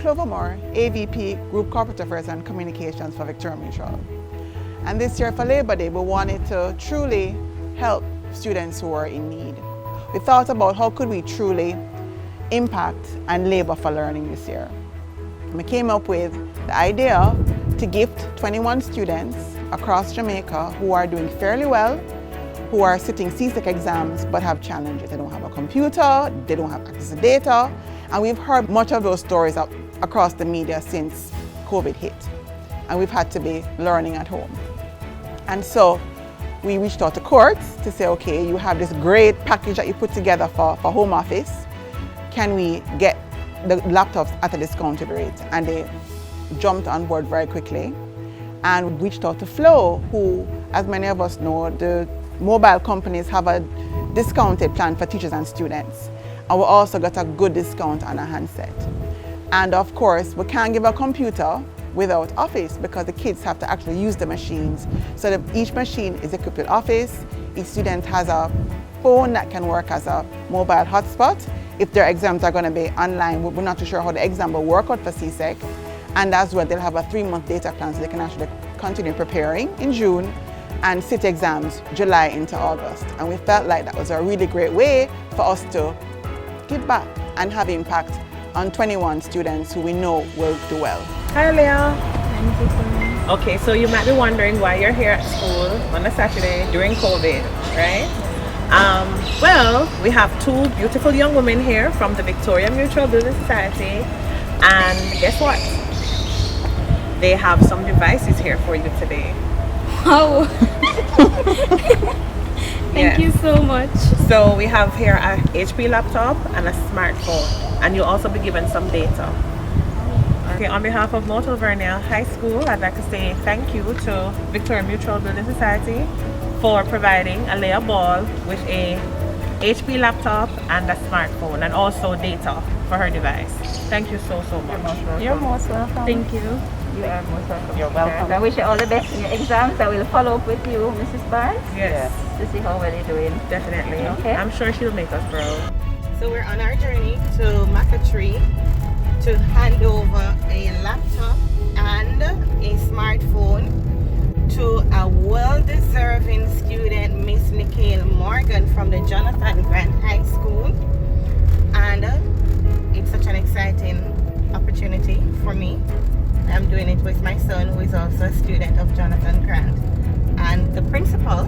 Clovermore, AVP, Group Corporate Affairs and Communications for Victoria Mutual. And this year for Labor Day, we wanted to truly help students who are in need. We thought about how could we truly impact and labor for learning this year. We came up with the idea to gift 21 students across Jamaica who are doing fairly well, who are sitting CSEC exams but have challenges. They don't have a computer, they don't have access to data, and we've heard much of those stories across the media since COVID hit, and we've had to be learning at home. And so we reached out to courts to say, okay, you have this great package that you put together for Home Office. Can we get the laptops at a discounted rate? And they jumped on board very quickly and reached out to Flow, who, as many of us know, the mobile companies have a discounted plan for teachers and students. And we also got a good discount on a handset. And of course, we can't give a computer without Office because the kids have to actually use the machines. So that each machine is equipped with Office. Each student has a phone that can work as a mobile hotspot. If their exams are going to be online, we're not too sure how the exam will work out for CSEC. And as well, they'll have a 3-month data plan so they can actually continue preparing in June and sit exams July into August. And we felt like that was a really great way for us to give back and have impact on 21 students who we know will do well. Hi Leah. Thank you so much. Okay, so you might be wondering why you're here at school on a Saturday during COVID, right? Well, we have two beautiful young women here from the Victoria Mutual Building Society, and guess what? They have some devices here for you today. Wow! Thank you so much. So we have here a HP laptop and a smartphone, and you'll also be given some data. Okay, on behalf of Mount Alvernia High School, I'd like to say thank you to Victoria Mutual Building Society for providing Alea Ball with a HP laptop and a smartphone, and also data for her device. Thank you so much. You're most welcome. Thank you. You are most welcome. You're welcome. I wish you all the best in your exams. I will follow up with you, Mrs. Barnes. Yes, To see how well you're doing. definitely. Okay. I'm sure she'll make us proud. So we're on our journey to Macatree to hand over a laptop and a smartphone to a well-deserving student, Miss Nikhil Morgan from the Jonathan Grant High School. And it's such an exciting opportunity for me. I'm doing it with my son, who is also a student of Jonathan Grant. And the principal